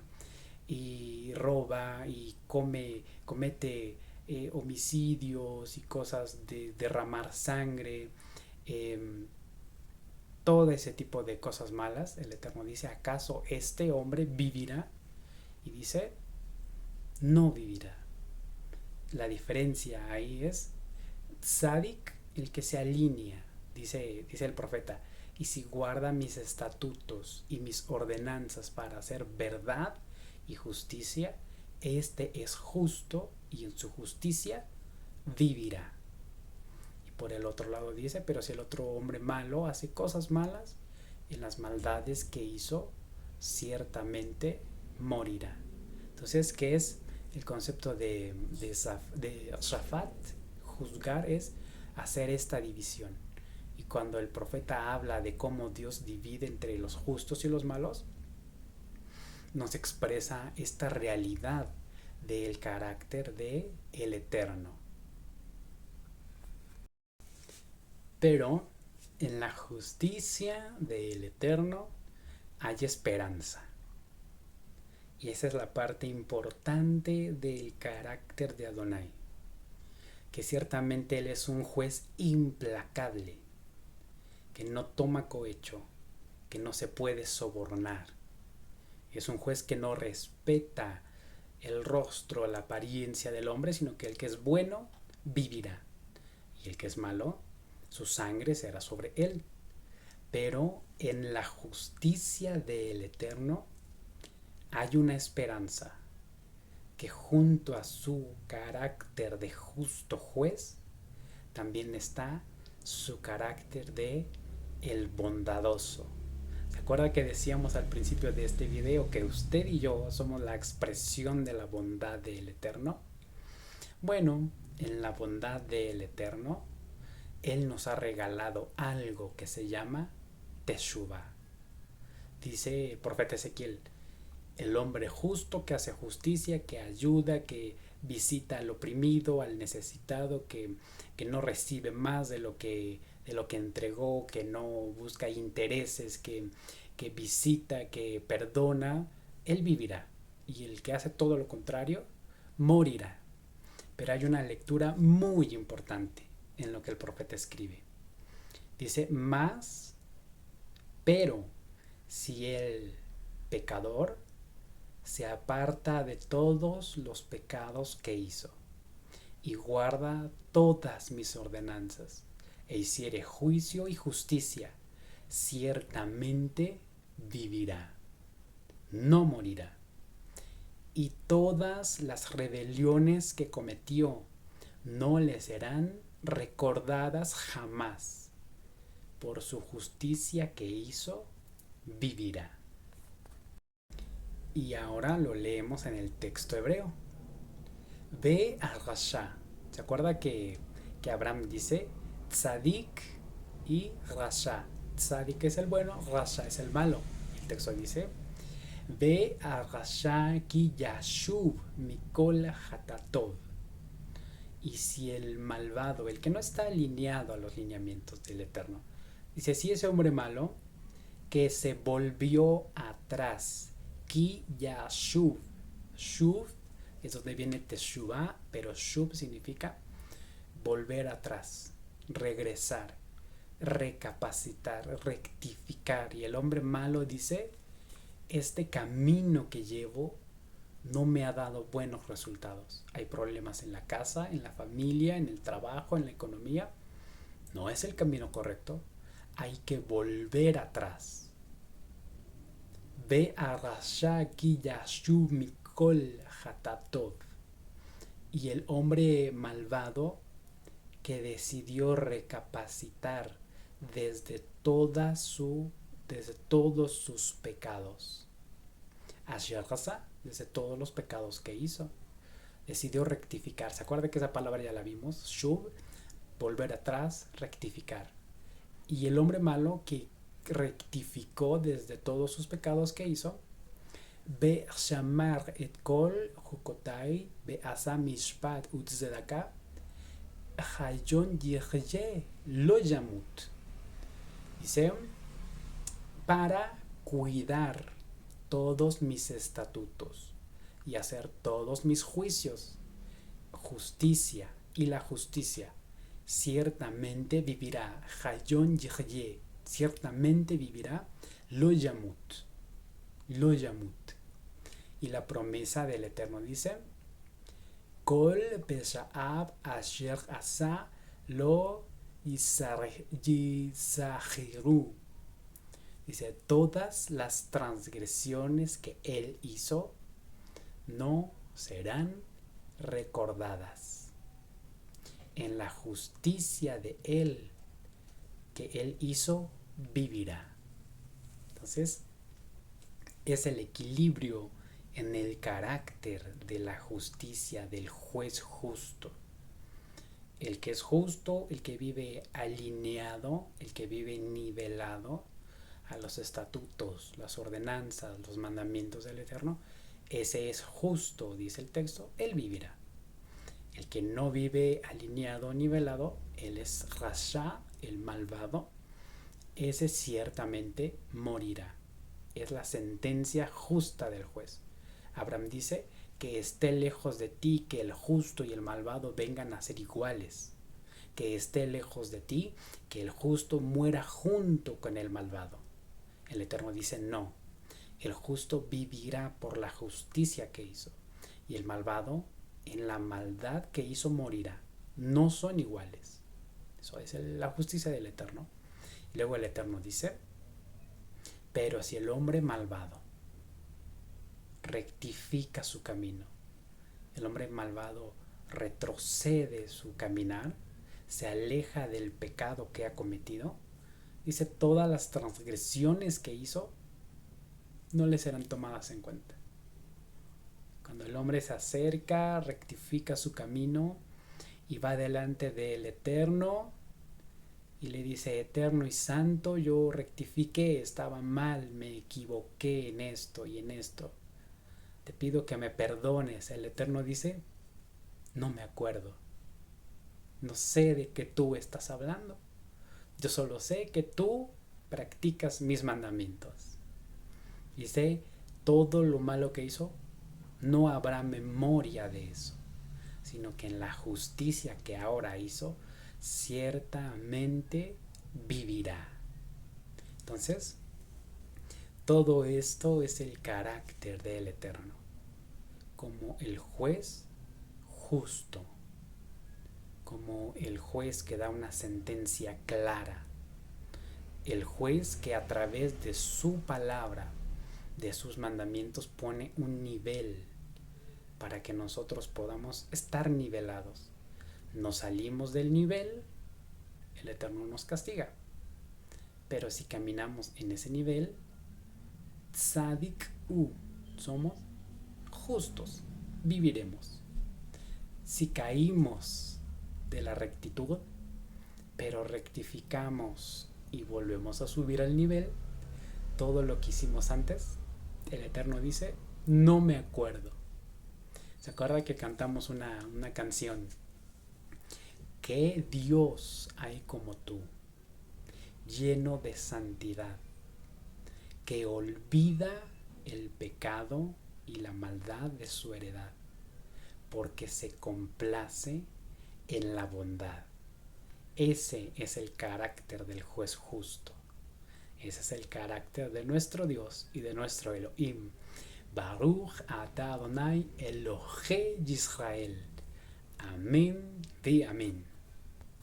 y roba y comete homicidios y cosas de derramar sangre, todo ese tipo de cosas malas, el Eterno dice, ¿acaso este hombre vivirá? Y dice, no vivirá. La diferencia ahí es tzadik, el que se alinea, dice el profeta, y si guarda mis estatutos y mis ordenanzas para hacer verdad y justicia, este es justo y en su justicia vivirá. Y por el otro lado dice, pero si el otro hombre malo hace cosas malas, en las maldades que hizo, ciertamente morirá. Entonces, ¿qué es el concepto de Shafat? Juzgar es hacer esta división. Y cuando el profeta habla de cómo Dios divide entre los justos y los malos, nos expresa esta realidad del carácter de el Eterno. Pero en la justicia del Eterno hay esperanza. Y esa es la parte importante del carácter de Adonai, que ciertamente Él es un juez implacable, que no toma cohecho, que no se puede sobornar. Es un juez que no respeta el rostro, la apariencia del hombre, sino que el que es bueno vivirá. Y el que es malo, su sangre será sobre él. Pero en la justicia del Eterno hay una esperanza que junto a su carácter de justo juez también está su carácter de el bondadoso. ¿Se acuerda que decíamos al principio de este video que usted y yo somos la expresión de la bondad del Eterno? Bueno, en la bondad del Eterno, Él nos ha regalado algo que se llama Teshuvah. Dice el profeta Ezequiel, el hombre justo que hace justicia, que ayuda, que visita al oprimido, al necesitado, que no recibe más de lo que entregó, que no busca intereses, que visita, que perdona, él vivirá. Y el que hace todo lo contrario, morirá. Pero hay una lectura muy importante en lo que el profeta escribe. Dice, más, pero si el pecador se aparta de todos los pecados que hizo y guarda todas mis ordenanzas e hiciere juicio y justicia, ciertamente vivirá, no morirá. Y todas las rebeliones que cometió no le serán recordadas jamás. Por su justicia que hizo, vivirá. Y ahora lo leemos en el texto hebreo. Ve a Rasha. ¿Se acuerda que Abraham dice Tzadik y Rasha? Tzadik es el bueno, Rasha es el malo. El texto dice Ve a Rasha ki yashuv mikol hatatov. Y si el malvado, el que no está alineado a los lineamientos del Eterno, dice, si ese hombre malo que se volvió atrás, ki yashuv, shuv es donde viene teshuvah, pero shuv significa volver atrás, regresar, recapacitar, rectificar. Y el hombre malo dice, este camino que llevo no me ha dado buenos resultados. Hay problemas en la casa, en la familia, en el trabajo, en la economía. No es el camino correcto. Hay que volver atrás. Ve a Rasha ki yashuv mikol hatatov. Y el hombre malvado que decidió recapacitar desde desde todos sus pecados. Asher Raza, desde todos los pecados que hizo, decidió rectificar. ¿Se acuerda que esa palabra ya la vimos? Shub, volver atrás, rectificar. Y el hombre malo que rectificó desde todos sus pecados que hizo, Be shamar et kol jukotai, be asa mishpat utzedaka, hayon yirye lo yamut. Dice, para cuidar todos mis estatutos y hacer todos mis juicios, justicia y la justicia, ciertamente vivirá, hayon yirye, ciertamente vivirá, lo yamut, lo yamut. Y la promesa del Eterno dice, Kol peshaab asher asa lo yisahiru. Dice, todas las transgresiones que él hizo no serán recordadas. En la justicia de él que él hizo, vivirá. Entonces, es el equilibrio en el carácter de la justicia del juez justo. El que es justo, el que vive alineado, el que vive nivelado a los estatutos, las ordenanzas, los mandamientos del Eterno, ese es justo, dice el texto, él vivirá. El que no vive alineado, nivelado, él es Rasha, el malvado, ese ciertamente morirá. Es la sentencia justa del juez. Abraham dice que esté lejos de ti que el justo y el malvado vengan a ser iguales. Que esté lejos de ti que el justo muera junto con el malvado. El Eterno dice no. El justo vivirá por la justicia que hizo. y el malvado en la maldad que hizo morirá. No son iguales. Eso es la justicia del Eterno. Y luego el Eterno dice, pero si el hombre malvado rectifica su camino, el hombre malvado retrocede su caminar, se aleja del pecado que ha cometido, dice, todas las transgresiones que hizo no le serán tomadas en cuenta. Cuando el hombre se acerca, rectifica su camino y va delante del Eterno y le dice, Eterno y Santo, yo rectifiqué, estaba mal, me equivoqué en esto y en esto. Te pido que me perdones. El Eterno dice, no me acuerdo. No sé de qué tú estás hablando. Yo solo sé que tú practicas mis mandamientos. Y sé todo lo malo que hizo, no habrá memoria de eso, sino que en la justicia que ahora hizo, ciertamente vivirá. Entonces, todo esto es el carácter del Eterno, como el juez justo, como el juez que da una sentencia clara, el juez que a través de su palabra, de sus mandamientos, pone un nivel para que nosotros podamos estar nivelados. Nos salimos del nivel, el Eterno nos castiga. Pero si caminamos en ese nivel, tzadik somos justos, viviremos. Si caímos de la rectitud, pero rectificamos y volvemos a subir al nivel, todo lo que hicimos antes, el Eterno dice, no me acuerdo. ¿Se acuerda que cantamos una canción? ¿Qué Dios hay como tú, lleno de santidad, que olvida el pecado y la maldad de su heredad, porque se complace en la bondad? Ese es el carácter del juez justo. Ese es el carácter de nuestro Dios y de nuestro Elohim. Baruch atah Adonai Elohei Yisrael. Amén y amén.